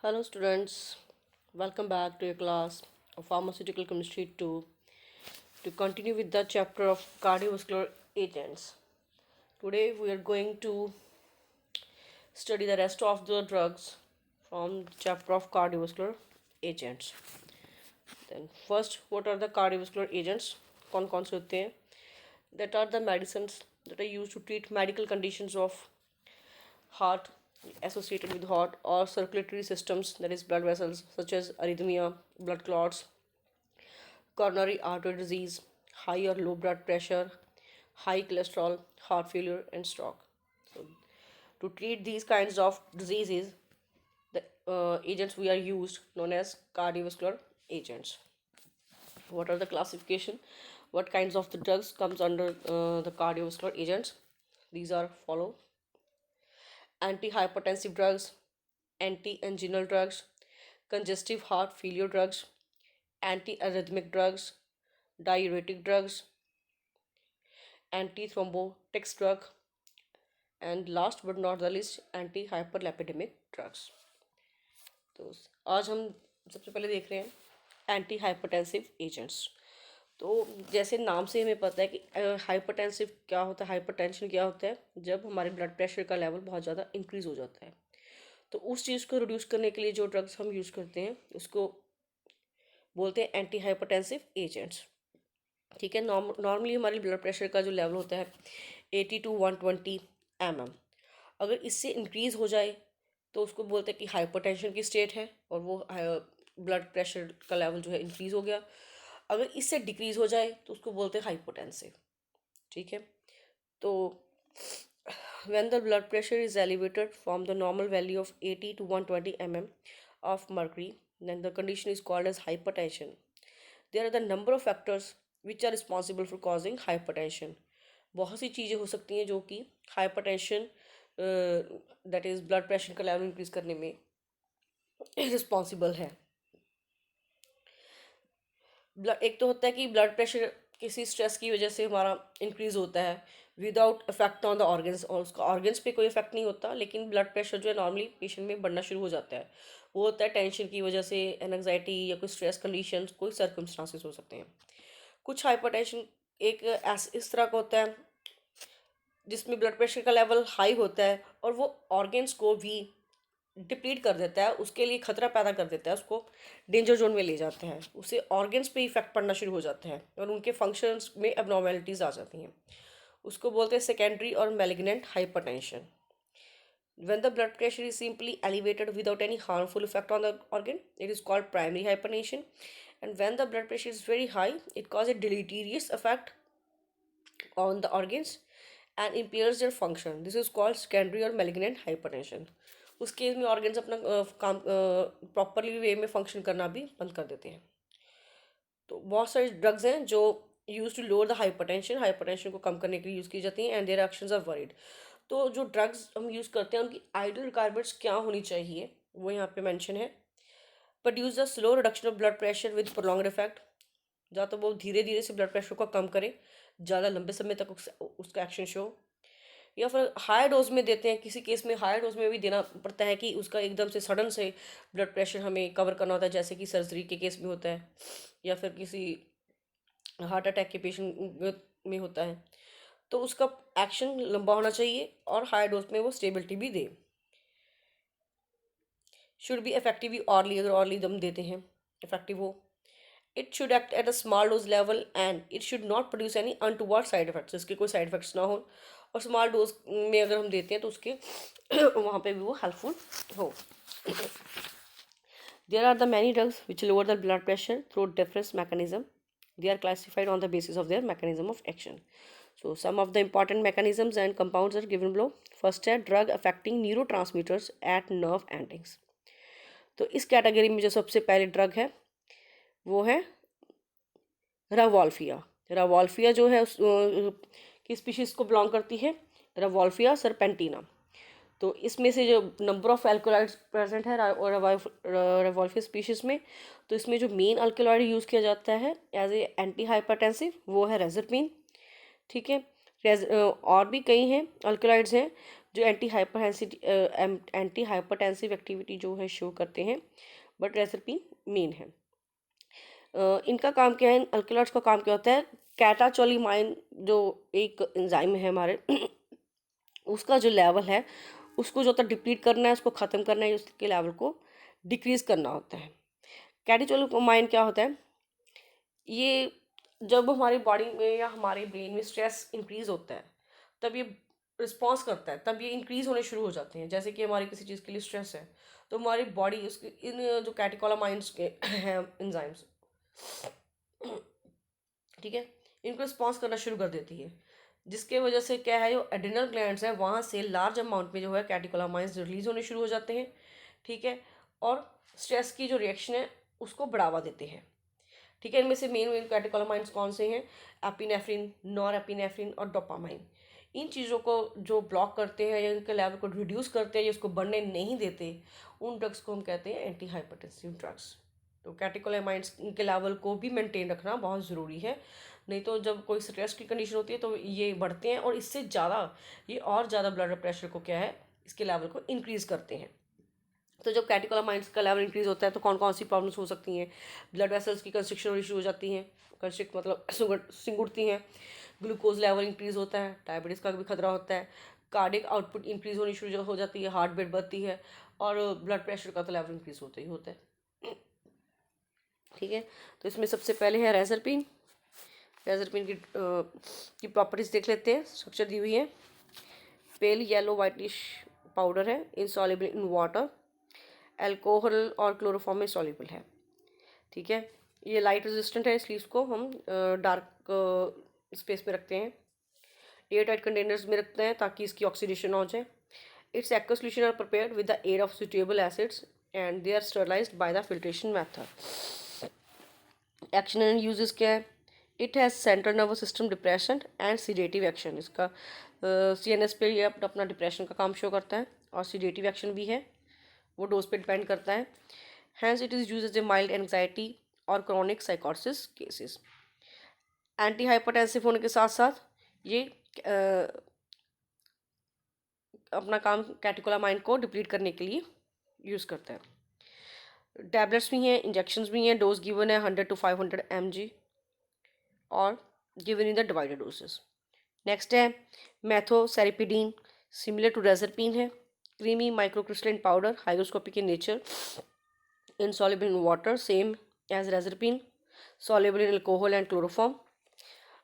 Hello, students. Welcome back to your class of Pharmaceutical Chemistry 2 to continue with the chapter of cardiovascular agents. Today, we are going to study the rest of the drugs from the chapter of cardiovascular agents. Then, first, what are the cardiovascular agents? कौन से होते हैं? That are the medicines that are used to treat medical conditions of heart associated with heart or circulatory systems, that is blood vessels, such as arrhythmia, blood clots, coronary artery disease, high or low blood pressure, high cholesterol, heart failure, and stroke. So, to treat these kinds of diseases, the agents we are used known as cardiovascular agents. What are the classification? What kinds of the drugs comes under the cardiovascular agents? These are follow: antihypertensive drugs, anti-anginal drugs, congestive heart failure drugs, antiarrhythmic drugs, diuretic drugs, antithrombotics drug, and last but not the least anti-hyperlipidemic drugs. तो आज हम सबसे पहले देख रहे हैं anti hypertensive agents. तो जैसे नाम से हमें पता है कि हाइपरटेंसिव क्या होता है, हाइपरटेंशन क्या होता है, जब हमारे ब्लड प्रेशर का लेवल बहुत ज़्यादा इंक्रीज़ हो जाता है। तो उस चीज़ को रिड्यूस करने के लिए जो ड्रग्स हम यूज़ करते हैं उसको बोलते हैं एंटी हाइपरटेंसिव एजेंट्स। ठीक है। नॉर्मली हमारे ब्लड प्रेशर का जो लेवल होता है 80 to 120 mm। अगर इससे इंक्रीज़ हो जाए तो उसको बोलते हैं कि हाइपरटेंशन की स्टेट है और वो ब्लड प्रेशर का लेवल जो है इंक्रीज़ हो गया। अगर इससे डिक्रीज़ हो जाए तो उसको बोलते हैं हाइपोटेंसिव। ठीक है। तो when the blood pressure is elevated from the normal value of 80 to 120 mm of mercury, then the condition is called as hypertension. There are the number of factors which are responsible for causing hypertension. बहुत सी चीज़ें हो सकती हैं जो कि hypertension that is blood pressure का level increase करने में रिस्पॉन्सिबल है। एक तो होता है कि ब्लड प्रेशर किसी स्ट्रेस की वजह से हमारा इंक्रीज होता है without effect on the organs, और उसका ऑर्गन्स पे कोई इफेक्ट नहीं होता, लेकिन ब्लड प्रेशर जो है नॉर्मली पेशेंट में बढ़ना शुरू हो जाता है। वो होता है टेंशन की वजह से, एनजाइटी या कोई स्ट्रेस कंडीशन, कोई सर्कमस्टांसिस हो सकते हैं। कुछ हाइपरटेंशन एक इस तरह का होता है जिसमें ब्लड प्रेशर का लेवल हाई होता है और वो ऑर्गन्स को भी डिप्लीट कर देता है, उसके लिए खतरा पैदा कर देता है, उसको डेंजर जोन में ले जाता है, उससे ऑर्गन्स पे इफेक्ट पड़ना शुरू हो जाता है और उनके फंक्शंस में एबनॉर्मेलिटीज़ आ जाती हैं। उसको बोलते हैं सेकेंडरी और malignant hypertension. When the blood pressure is simply elevated without any harmful effect on the organ, it is called primary hypertension. And when the blood pressure is very high, it causes a deleterious effect on the organs and impairs their function. This is called secondary or malignant hypertension. उस case में organs अपना काम properly वे में function करना भी बंद कर देते हैं। तो बहुत सारे ड्रग्स हैं जो use to lower the hypertension, hypertension को कम करने के लिए यूज़ की जाती हैं, and their actions are varied. तो जो ड्रग्स हम यूज़ करते हैं उनकी आइडियल रिक्वायरमेंट्स क्या होनी चाहिए वो यहाँ पे मेंशन है। Produce the slow reduction of blood pressure with prolonged effect. या तो वो धीरे धीरे से ब्लड प्रेशर को कम करे, ज़्यादा लंबे समय तक उसका एक्शन शो, या फिर हाई डोज में देते हैं। किसी केस में हाई डोज में भी देना पड़ता है कि उसका एकदम से सडन से ब्लड प्रेशर हमें कवर करना होता है, जैसे कि सर्जरी के केस में होता है या फिर किसी हार्ट अटैक के पेशेंट में होता है। तो उसका एक्शन लंबा होना चाहिए और हाई डोज में वो स्टेबिलिटी भी दे। शुड बी इफेक्टिव ऑरली, अगर ऑरली दम देते हैं इफेक्टिव हो। It should act at a small dose level and it should not produce any untoward side effects, इसके कोई साइड इफेक्ट्स ना हो, और स्मॉल डोज में अगर हम देते हैं तो उसके वहाँ पे भी वो हेल्पफुल हो। There are the many drugs which lower the blood pressure through different mechanism. They are classified on the basis of their mechanism of action. So some of the important mechanisms and compounds are given below. First है drug affecting neurotransmitters at nerve endings. तो इस category में जो सबसे पहले drug है वो है रावोल्फिया। रावोल्फिया जो है किस स्पीशीज़ को बिलोंग करती है? रावोल्फिया सरपेंटिना। तो इसमें से जो नंबर ऑफ एल्कोलाइड्स प्रेजेंट है रावोल्फिया स्पीशीज़ में, तो इसमें जो मेन अल्कोलॉइड यूज़ किया जाता है एज ए एंटी हाइपरटेंसिव वो है रेजरपिन। ठीक है। और भी कई हैं अल्कोलाइड्स हैं जो एंटी हाइपरटेंसिव एक्टिविटी जो है शो करते हैं, बट रेजरपिन मेन है। इनका काम क्या है, अल्कलॉइड्स का काम क्या होता है, कैटाचोलिमाइन जो एक एंजाइम है हमारे उसका जो लेवल है उसको जो होता है डिप्लीट करना है, उसको ख़त्म करना है, उसके लेवल को डिक्रीज़ करना होता है। कैटाचोलिमाइन क्या होता है, ये जब हमारी बॉडी में या हमारे ब्रेन में स्ट्रेस इंक्रीज़ होता है तब ये रिस्पॉन्स करता है, तब ये इंक्रीज़ होने शुरू हो जाते हैं। जैसे कि हमारी किसी चीज़ के लिए स्ट्रेस है तो हमारी बॉडी उसके इन जो कैटेकोलामाइंस के हैं एंजाइम्स, ठीक है, इनको रिस्पॉन्स करना शुरू कर देती है, जिसके वजह से क्या है, जो एड्रिनल ग्लैंड्स हैं वहाँ से लार्ज अमाउंट में जो है कैटेकोलामाइंस रिलीज होने शुरू हो जाते हैं, ठीक है, और स्ट्रेस की जो रिएक्शन है उसको बढ़ावा देते हैं, ठीक है। इनमें से मेन मेन कैटेकोलामाइंस कौन से हैं, एपिनेफ्रिन, नॉर एपिनेफ्रिन और डोपामाइन। इन चीज़ों को जो ब्लॉक करते हैं या इनके लेवल को रिड्यूस करते हैं या उसको बढ़ने नहीं देते, उन ड्रग्स को हम कहते हैं एंटी हाइपरटेंसिव ड्रग्स। तो कैटेकोलामाइंस के लेवल को भी मेंटेन रखना बहुत ज़रूरी है, नहीं तो जब कोई स्ट्रेस की कंडीशन होती है तो ये बढ़ते हैं और इससे ज़्यादा ये और ज़्यादा ब्लड प्रेशर को क्या है, इसके लेवल को इंक्रीज़ करते हैं। तो जब कैटेकोलामाइंस का लेवल इंक्रीज होता है तो कौन कौन सी प्रॉब्लम्स हो सकती हैं, ब्लड वेसल्स की कंस्ट्रिक्शन होनी शुरू हो जाती हैं, कंस्ट्रिक्ट मतलब सिंगुड़ती हैं, ग्लूकोज लेवल इंक्रीज होता है, डायबिटीज़ का भी खतरा होता है, कार्डिक आउटपुट इंक्रीज होनी शुरू हो जाती है, हार्ट बीट बढ़ती है और ब्लड प्रेशर का तो लेवल इंक्रीज होता ही होता है, ठीक है। तो इसमें सबसे पहले है रेजरपिन। रेजरपिन की प्रॉपर्टीज़ देख लेते हैं, स्ट्रक्चर दी हुई है। पेल येलो वाइटिश पाउडर है, इनसॉल्युबल इन वाटर, अल्कोहल और क्लोरोफॉर्म में सॉल्युबल है, ठीक है। ये लाइट रेजिस्टेंट है, इसलिए इसको हम डार्क स्पेस में रखते हैं, एयर टाइट कंटेनर्स में रखते हैं ताकि इसकी ऑक्सीडेशन हो जाए। Its aqueous solution are prepared with the aid of suitable acids and they are sterilized by the filtration method. Action and uses क्या है, it has central nervous system depression and sedative action. इसका CNS पे ये अपना depression का काम show करता है और सीडेटिव एक्शन भी है, वो डोज पे डिपेंड करता है। Hence it is use as a mild anxiety और क्रॉनिक साइकोसिस केसेस। एंटी हाइपरटेंसिव होने के साथ साथ ये अपना काम कैटेकोलामाइन को डिप्लीट करने के लिए यूज़ करता है। टैबलेट्स भी हैं, इंजेक्शंस भी हैं, डोज गिवन है 100 to 500 mg और given in the divided doses. Next है मेथोसेरेपिडीन, सिमिलर टू रेजरपिन है, creamy microcrystalline powder, hygroscopic in nature, insoluble in water, same as reserpine, soluble in alcohol and chloroform,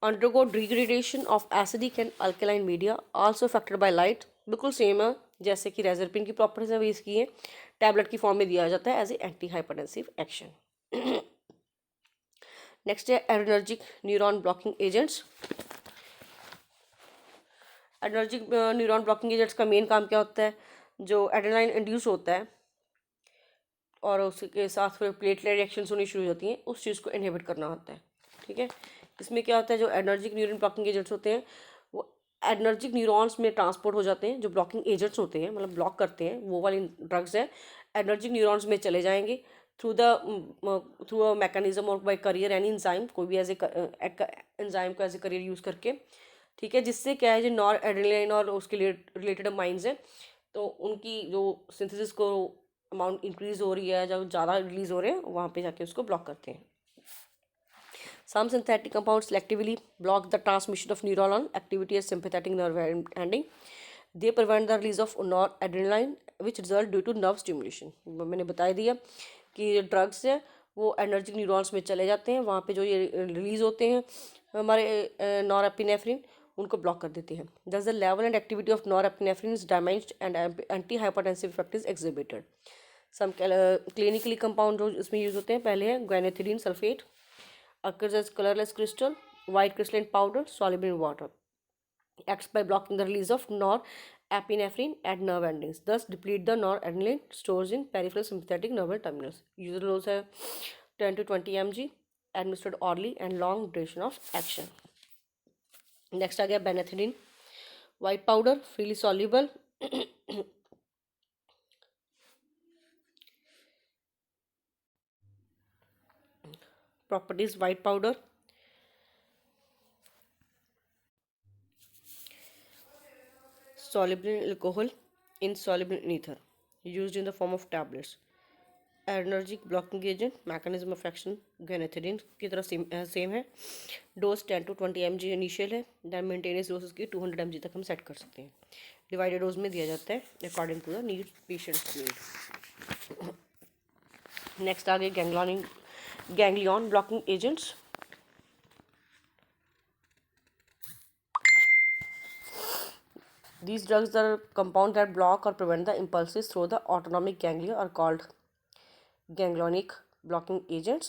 undergo degradation of acidic and alkaline media, also affected by light, बिल्कुल same है जैसे कि रेजरपिन की properties है, इसकी है tablet की form में दिया जाता है as a anti hypertensive action. Next है adrenergic neuron blocking agents. Adrenergic neuron blocking agents का मेन काम क्या होता है, जो एड्रेनालिन इंड्यूस होता है और उसके साथ फिर प्लेटलेट रिएक्शंस होनी शुरू हो जाती हैं, उस चीज़ को इनहिबिट करना होता है, ठीक है। इसमें क्या होता है, जो एनर्जिक न्यूरॉन ब्लॉकिंग एजेंट्स होते हैं वो एनर्जिक न्यूरॉन्स में ट्रांसपोर्ट हो जाते हैं, जो ब्लॉकिंग एजेंट्स होते हैं मतलब ब्लॉक करते हैं वो वाली ड्रग्स हैं, एनर्जिक न्यूरॉन्स में चले जाएंगे थ्रू अ मैकेनिज्म और बाई करियर एनी एंजाइम, कोई भी एज एंजाइम को एज ए करियर यूज़ करके, ठीक है, जिससे क्या है जो नॉर एड्रेनालिन और उसके रिलेटेड माइंस हैं तो उनकी जो सिंथेसिस को अमाउंट इंक्रीज हो रही है, जब ज़्यादा रिलीज हो रहे हैं वहाँ पे जाके उसको ब्लॉक करते हैं। Some synthetic compounds selectively block the transmission of neuronal activity as sympathetic nerve ending. They prevent the release of noradrenaline which result due to nerve stimulation. मैंने बता दिया कि ड्रग्स है वो एनर्जिक न्यूरॉन्स में चले जाते हैं, वहाँ पे जो ये रिलीज होते हैं हमारे नॉरएपिनेफ्रिन उनको ब्लॉक कर देते हैं। Thus the level and activity of norepinephrine is damaged and antihypertensive effect is exhibited. Some clinically compound जो इसमें यूज़ होते हैं, पहले है guanethidine sulphate, occurs as colorless crystal, white crystalline powder soluble in water, acts by blocking the release of norepinephrine at nerve endings, thus deplete the noradrenaline stores in peripheral sympathetic nerve terminals. Usual dose है 10 to 20 mg, administered orally and long duration of action. Next आ गया बेनेथिलीन, white powder freely soluble properties, white powder soluble in alcohol, insoluble in ether, used in the form of tablets. Adrenergic blocking agent, mechanism of action guanethidine की तरह same है। Dose 10 to 20 mg initial है, then maintenance dose की 200 mg तक हम set कर सकते हैं। डिवाइडेड डोज में दिया जाता है according to the need, patient need. Next आगे ganglion blocking agents. These drugs are compounds that block or prevent the impulses through the autonomic ganglia are called ganglionic blocking agents.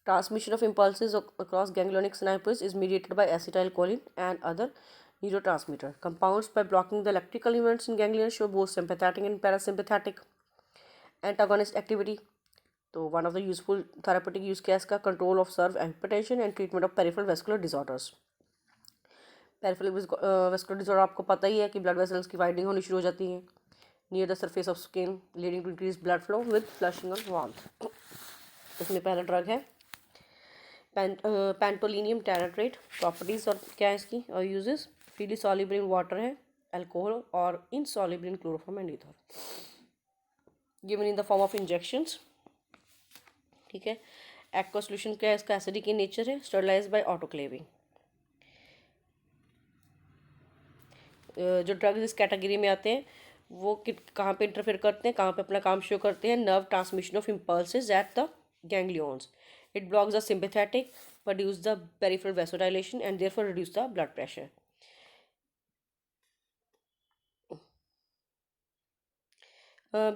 Transmission of impulses across ganglionic synapses is mediated by acetylcholine and other neurotransmitter. Compounds by blocking the electrical events in ganglion show both sympathetic and parasympathetic antagonist activity. तो one of the useful therapeutic use क्या है इसका? Control of severe hypertension and treatment of peripheral vascular disorders. Peripheral vascular disorder आपको पता ही है कि blood vessels की widening होनी शुरू हो जाती है near the surface of skin, leading to increase blood flow with flushing और वार्मथ। इसमें पहला ड्रग है पेंटोलिनियम टैनाट्रेट। प्रॉपर्टीज और क्या है इसकी और uses? Freely soluble in water है, अल्कोहल और insoluble in chloroform and ether, given in the form of injections. ठीक है। एक्वा सोल्यूशन क्या है इसका? एसिडिक इन नेचर है, स्टरलाइज बाय ऑटोक्लेविंग। जो ड्रग्स इस कैटेगरी में आते हैं वो कहाँ पे इंटरफेयर करते हैं, कहाँ पे अपना काम शो करते हैं? Nerve transmission of impulses at the ganglions. It blocks the sympathetic, produce the peripheral vasodilation and therefore reduce the blood pressure.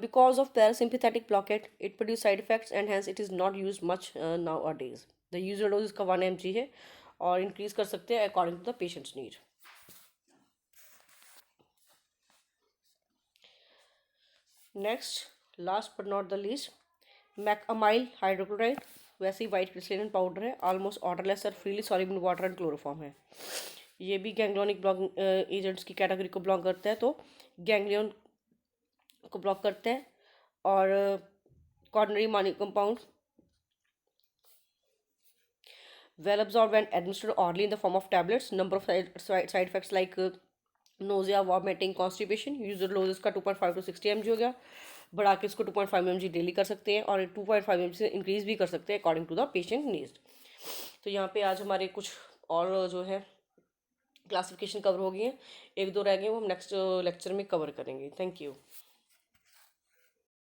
Because of parasympathetic blockade, it produces side effects and hence it is not used much nowadays. The usual dose इसका 1 mg है और increase कर सकते हैं according to the patients need. Next last but not the least, mecamylamine hydrochloride. वैसे ही white crystalline powder है, almost odourless और freely soluble water and chloroform है। ये भी गैंग्लियनिक ब्लॉक एजेंट्स की कैटेगरी को बिलोंग करता है, तो गैंग्लियन को ब्लॉक करते हैं। और कॉर्डिनरी मानी compound well absorbed when administered orally in the form of tablets. Number of side effects like nausea, vomiting, constipation. Usual dose इसका 2.5 to 60 mg हो गया, बढ़ा के इसको 2.5 mg डेली कर सकते हैं और 2.5 mg से इंक्रीज भी कर सकते हैं according to the patient needs. तो यहाँ पे आज हमारे कुछ और जो है क्लासिफिकेशन कवर हो गई है, एक दो रह गए वो हम नेक्स्ट लेक्चर में कवर करेंगे। Thank you.